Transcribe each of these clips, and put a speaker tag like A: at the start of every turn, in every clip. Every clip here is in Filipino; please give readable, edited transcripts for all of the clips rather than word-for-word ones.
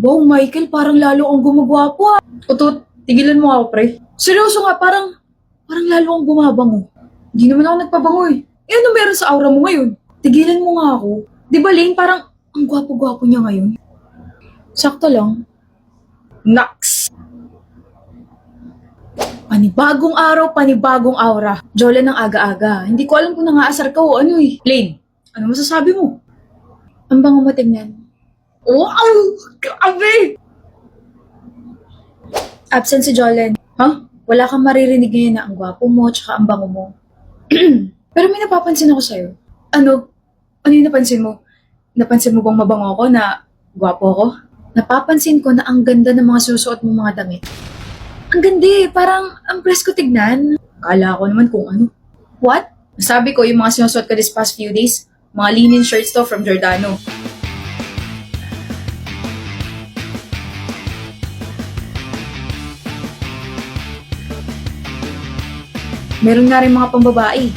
A: Wow, Michael, parang lalo kang gumagwapo ah. Utot, tigilan mo ako, pre. Seryoso nga, parang lalo kang gumabango. Hindi naman ako nagpabango eh. Eh ano meron sa aura mo ngayon? Tigilan mo nga ako. Di ba, Lane, parang ang gwapo-gwapo niya ngayon. Sakto lang. Naks! Panibagong araw, panibagong aura. Jola ng aga-aga. Hindi ko alam kung nangaasar ka o ano eh. Lane, ano masasabi mo? Ang bango mo tingnan. Wow! Grabe! Absent si Jolen. Huh? Wala kang maririnig ngayon na ang gwapo mo tsaka ang bango mo. Pero may napapansin ako sa'yo. Ano? Ano yung napansin mo? Napansin mo bang mabango ako na gwapo ako? Napapansin ko na ang ganda ng mga susuot mong mga damit. Ang ganda eh. Parang ang presko tignan. Akala ko naman kung ano. What? Sabi ko yung mga sinusuot ko this past few days, mga linen shirts to from Giordano. Meron nga rin mga pambabae.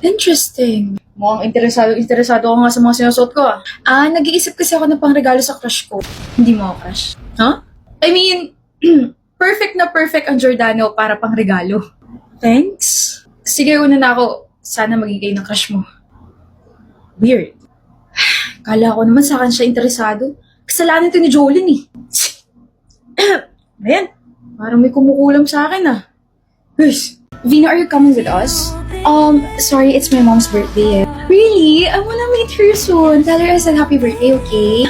A: Interesting. Mukhang interesado ako nga sa mga sinusuot ko ah. Nag-iisip kasi ako ng pangregalo sa crush ko. Hindi mo ako crush? Huh? I mean, perfect na perfect ang Giordano para pangregalo. Thanks. Sige, una na ako. Sana magigay ng crush mo. Weird. Kala ko naman sa akin siya interesado. Kasalanan ito ni Jolene eh. Ayan, parang may kumukulam sa akin ah. Yes. Vina, are you coming with us? Sorry, it's my mom's birthday. Really? I wanna meet her soon. Tell her I said happy birthday, okay?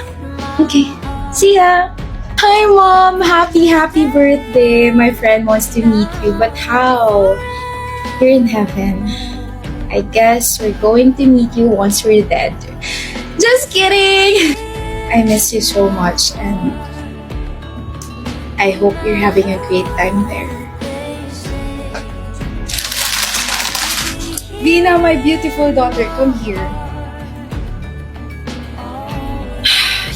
A: Okay. See ya! Hi, Mom! Happy birthday! My friend wants to meet you, but how? You're in heaven. I guess we're going to meet you once we're dead. Just kidding! I miss you so much and I hope you're having a great time there. Vina, my beautiful daughter, come here.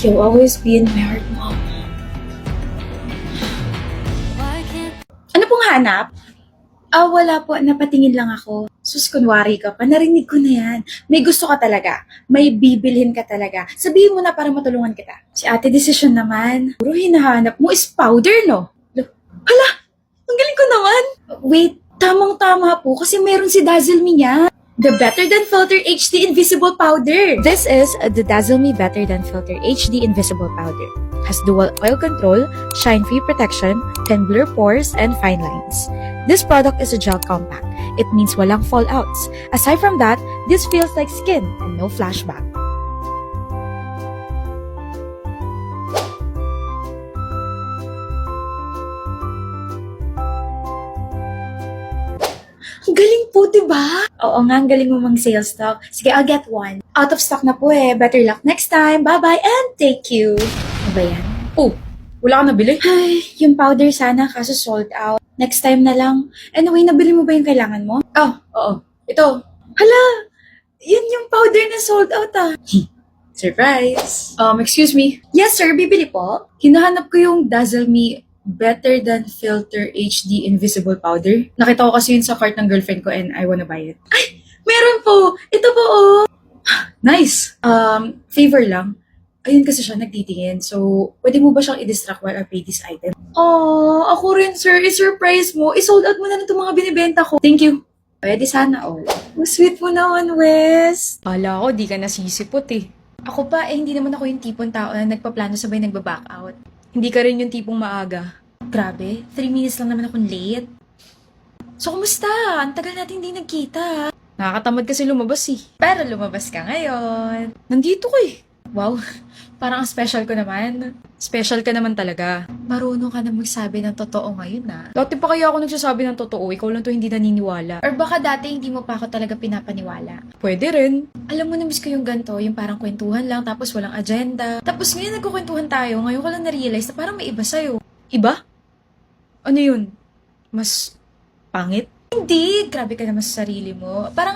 A: You'll always be in my heart, Mom. Ano pong hanap? Wala po. Napatingin lang ako. Sus, kunwari ka pa. Narinig ko na yan. May gusto ka talaga. May bibilhin ka talaga. Sabihin mo na para matulungan kita. Si Ate Decision naman. Puro hinahanap mo is powder, no? Hala! Ang galing ko naman! Wait, tamang-tama po kasi meron si Dazzle Me niya. The Better Than Filter HD Invisible Powder. This is the Dazzle Me Better Than Filter HD Invisible Powder. Has dual oil control, shine-free protection, can blur pores and fine lines. This product is a gel compact. It means walang fallouts. Aside from that, this feels like skin and no flashback. Ang galing po, diba? Oo nga, ang galing mo mang-sales talk. Sige, I'll get one. Out of stock na po eh. Better luck next time. Bye-bye and take you. Ano ba yan? Oh, wala ka nabili? Ay, yung powder sana kaso sold out. Next time na lang. Anyway, nabili mo ba yung kailangan mo? Oh, oo. Ito. Hala! Yan yung powder na sold out ah. Surprise! Excuse me. Yes sir, bibili po. Hinahanap ko yung Dazzle Me Better Than Filter HD Invisible Powder. Nakita ko kasi yun sa cart ng girlfriend ko and I wanna buy it. Ay! Meron po! Ito po oh! Nice! Favor lang. Ayun kasi siya nagtitingin. So, pwede mo ba siyang i-distract while I pay this item? Oh, ako rin sir. I-surprise mo. I-sold out mo na itong mga binibenta ko. Thank you. Pwede sana all. Ang sweet mo naman, Wes. Kala ko, di ka nasisipot eh. Ako pa, hindi naman ako yung tipong tao na nagpaplano sabay nagba-back out. Hindi ka rin yung tipong maaga. Grabe, 3 minutes lang naman akong late. So, kumusta? Ang tagal natin hindi nagkita. Nakakatamad kasi lumabas eh. Pero lumabas ka ngayon. Nandito ko eh. Wow, parang ang special ko naman. Special ka naman talaga. Marunong ka na magsabi ng totoo ngayon ah. Dati pa kaya ako nagsasabi ng totoo, ikaw lang to hindi naniniwala. Or baka dati hindi mo pa ako talaga pinapaniwala. Pwede rin. Alam mo, na-miss ko yung ganito, yung parang kwentuhan lang, tapos walang agenda. Tapos ngayon nagkukwentuhan tayo, ngayon ko lang na-realize na parang may iba sa'yo. Iba? Ano yun? Mas pangit? Hindi, grabe ka naman sa sarili mo. Parang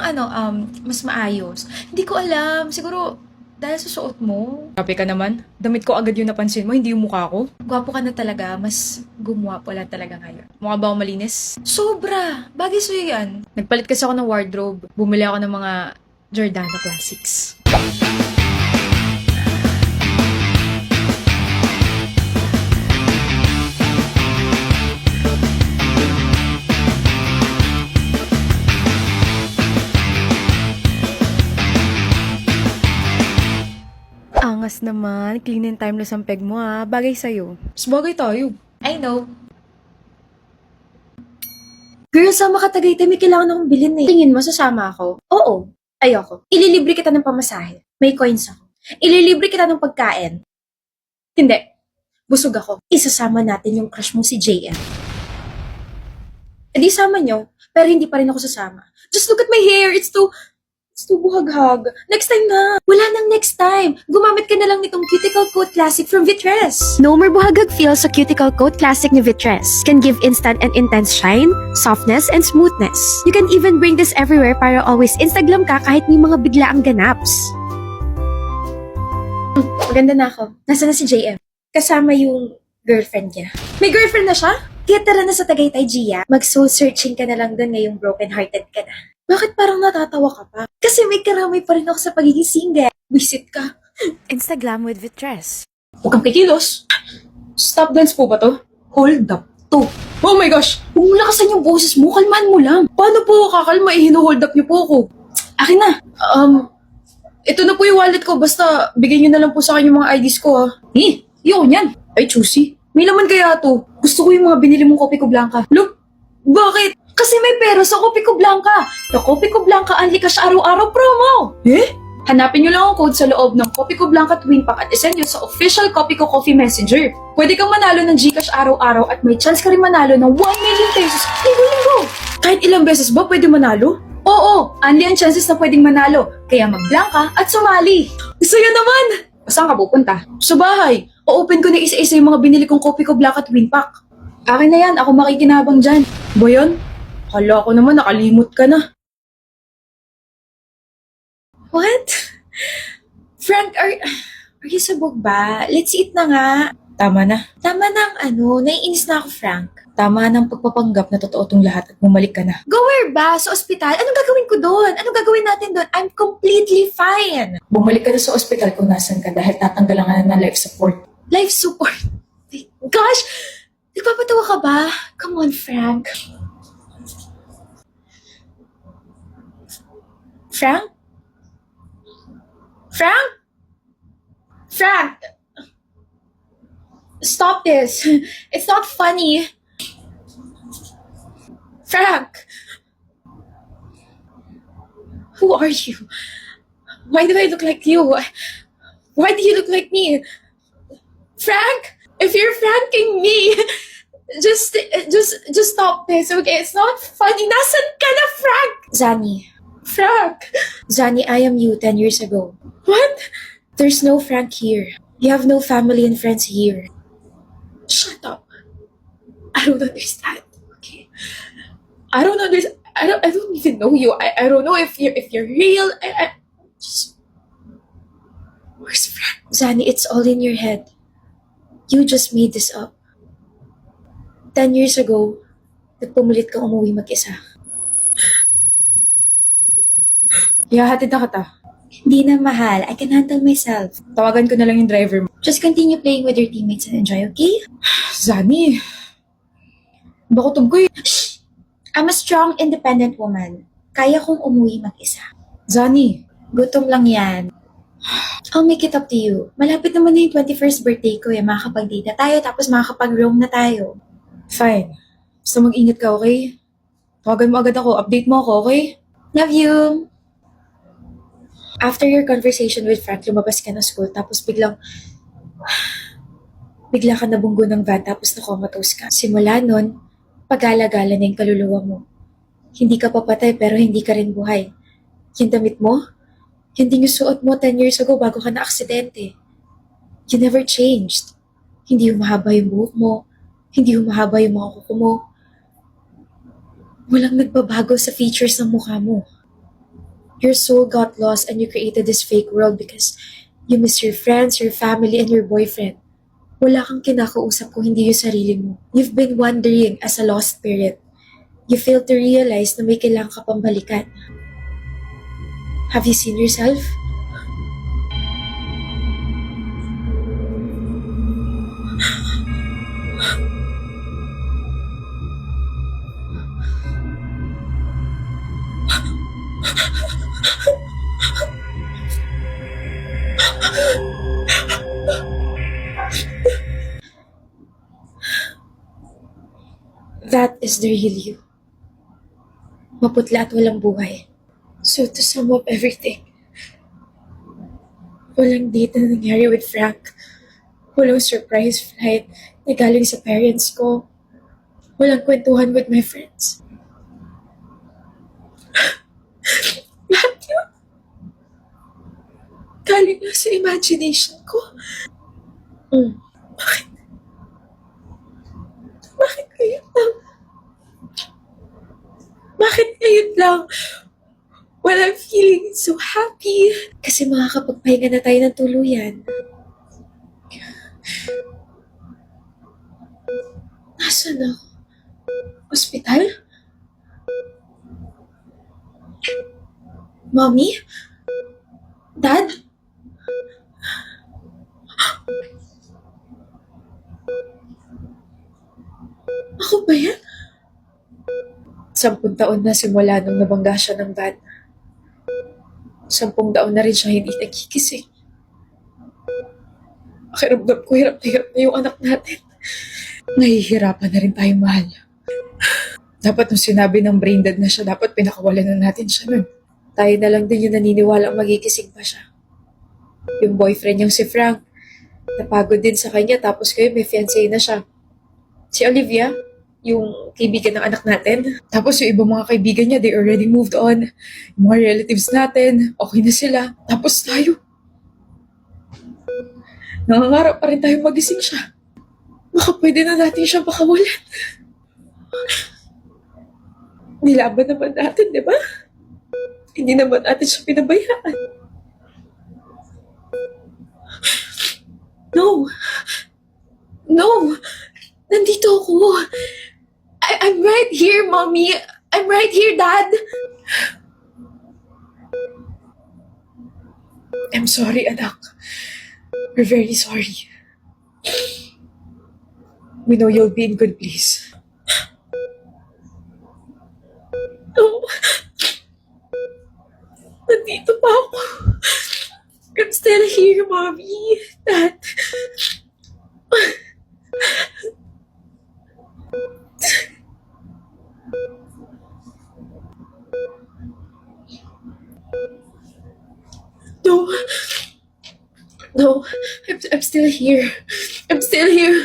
A: mas maayos. Hindi ko alam, siguro Dahil sa suot mo.
B: Grabe ka naman. Damit ko agad yung napansin mo, hindi yung mukha ko.
A: Gwapo ka na talaga, mas gumwapo lang talaga ngayon.
B: Mukha ba ako malinis?
A: Sobra! Bagay sa'yo yan.
B: Nagpalit kasi ako ng wardrobe. Bumili ako ng mga Giordano Classics. Angas naman. Clean and timeless ang peg mo ah. Bagay sa'yo. Mas bagay tayo.
A: I know. Girl, sama ka Tagaytay, may kailangan akong bilhin eh. Tingin mo, sasama ako? Oo. Ayoko. Ililibre kita ng pamasahe. May coins ako. Ililibre kita ng pagkain. Hindi. Busog ako. Isasama natin yung crush mo si JM. E di sama nyo, pero hindi pa rin ako sasama. Just look at my hair. It's too buhaghag. Next time na. Wala nang next time. Gumamit ka na lang nitong Cuticle Coat Classic from Vitres.
C: No more buhagag feel sa Cuticle Coat Classic ni Vitres. Can give instant and intense shine, softness, and smoothness. You can even bring this everywhere para always Instagram ka kahit may mga biglaang ganaps.
A: Maganda na ako. Nasaan na si JM? Kasama yung girlfriend niya. May girlfriend na siya? Kaya tara na sa Tagaytay, Gia. Mag-soul searching ka na lang doon ngayong broken-hearted ka na. Bakit parang natatawa ka pa? Kasi may karamay pa rin ako sa pagiging single. Visit ka.
C: Instagram with Vitres.
B: Huwag kang kikilos. Stop dance po ba to?
A: Hold up to.
B: Oh my gosh!
A: Huwag mo lakasan yung boses mo. Kalmaan mo lang.
B: Paano po kakalma? Hino-hold up niyo po ako.
A: Akin na.
B: Ito na po yung wallet ko. Basta bigyan niyo na lang po sa akin yung mga IDs ko ha.
A: Yun yan.
B: Ay, choosy. May laman kaya to. Gusto ko yung mga binili mong Kopi Ko Blanca. Look! Bakit?
A: Kasi may pera sa Kopi Ko Blanca. The Kopi Ko Blanca Unli Cash Araw-Araw promo.
B: Hanapin niyo lang ang code sa loob ng Kopi Ko Blanca Twin Pack at isend yun sa official Kopi Ko Coffee Messenger. Pwede kang manalo ng Gcash araw-araw at may chance ka rin manalo ng 1 million pesos linggo-linggo. Kahit ilang beses ba pwede manalo? Oo, unli ang chances na pwedeng manalo. Kaya mag-blanca at sumali. Saya naman! Saan ka pupunta? Sa bahay. O-open ko na isa-isa yung mga binili kong Kopi Ko Blanca Twin Pack. Akin na yan, ako makikinabang dyan. Ba yun? Kala ko naman nakalimot ka na.
A: What? Frank, are you sabog ba? Let's eat na nga.
B: Tama na.
A: Tama na ang naiinis na ako, Frank.
B: Tama ng pagpapanggap na totoo tong lahat at bumalik ka na.
A: Go where ba? Sa ospital? Anong gagawin ko doon? Anong gagawin natin doon? I'm completely fine.
B: Bumalik ka na sa ospital kung nasan ka dahil tatanggalan ka na ng life support.
A: Life support. Gosh! Nagpapatawa ka ba? Come on, Frank. Frank? Frank? Frank! Stop this. It's not funny. Frank! Who are you? Why do I look like you? Why do you look like me? Frank! If you're franking me, just stop this, okay? It's not funny. Nasaan ka na, Frank? Zani. Frank! Zani, I am you 10 years ago. What? There's no Frank here. You have no family and friends here. Shut up. I don't understand. Okay. I don't understand. I don't even know you. I don't know if you're real. I just where's Frank? Zani, it's all in your head. You just made this up. 10 years ago, nagpumulit kang umuwi mag-isa.
B: Ihahatid na kita.
A: Hindi na mahal. I can handle myself.
B: Tawagan ko na lang yung driver mo.
A: Just continue playing with your teammates and enjoy, okay?
B: Zani, bakutog ko eh.
A: Shh! I'm a strong, independent woman. Kaya kong umuwi mag-isa.
B: Zani,
A: Gutom lang yan. I'll make it up to you. Malapit naman na yung 21st birthday ko eh. Makakapag-date na tayo, tapos makakapag-roam na tayo.
B: fine. Basta mag-ingat ka, okay? Tawagan mo agad ako. Update mo ako, okay?
A: Love you! After your conversation with Frank, lumabas ka ng school, tapos bigla ka nabunggo ng van, tapos na-comatose ka. Simula nun, pag-alagala na yung kaluluwa mo. Hindi ka papatay, pero hindi ka rin buhay. Yung damit mo, hindi yung suot mo 10 years ago bago ka na-aksidente. You never changed. Hindi humahaba yung buhok mo. Hindi humahaba yung mga kuko mo. Walang nagbabago sa features ng mukha mo. Your soul got lost and you created this fake world because You miss your friends, your family, and your boyfriend. Wala kang kinakausap kung hindi yung sarili mo. You've been wandering as a lost spirit. You fail to realize na may kailangan ka pang balikan. Have you seen yourself? That is the real you. Maputla at walang buhay. So to sum up everything, walang date na nangyari with Frank. Walang surprise flight na galing sa parents ko. Walang kwentuhan with my friends. Lahat yun. Galing na sa imagination ko. Bakit? Bakit ngayon lang? Bakit ngayon lang? Well, I'm feeling so happy. Kasi makakapagpahinga na tayo ng tuluyan. Nasaan ako? Hospital? Mommy? Dad? Ako ba yan? 10 taon na simula nung nabangga siya ng van. 10 taon na rin siya hindi nagkikising. Pakiramdam ko, hirap na yung anak natin. Nahihirapan na rin tayo, mahal. Dapat nung sinabi ng brain dead na siya, dapat pinakawalan na natin siya nun. Tayo na lang din yung naniniwala magigising pa siya. Yung boyfriend niyang si Frank, napagod din sa kanya tapos kayo may fiancé na siya. Si Olivia, yung kaibigan ng anak natin. Tapos yung ibang mga kaibigan niya, they already moved on. Yung mga relatives natin, okay na sila. Tapos tayo. Nangangarap pa rin tayo magising siya. Baka pwede na natin siya pakawalan. Nilaban naman natin, di ba? Hindi naman natin siya pinabayaan. No! No! Nandito ako. I'm right here, Mommy. I'm right here, Dad. I'm sorry, anak. We're very sorry. We know you'll be in good place. No. Nandito pa ako. I'm still here, Mommy. Dad. No. No. I'm still here. I'm still here.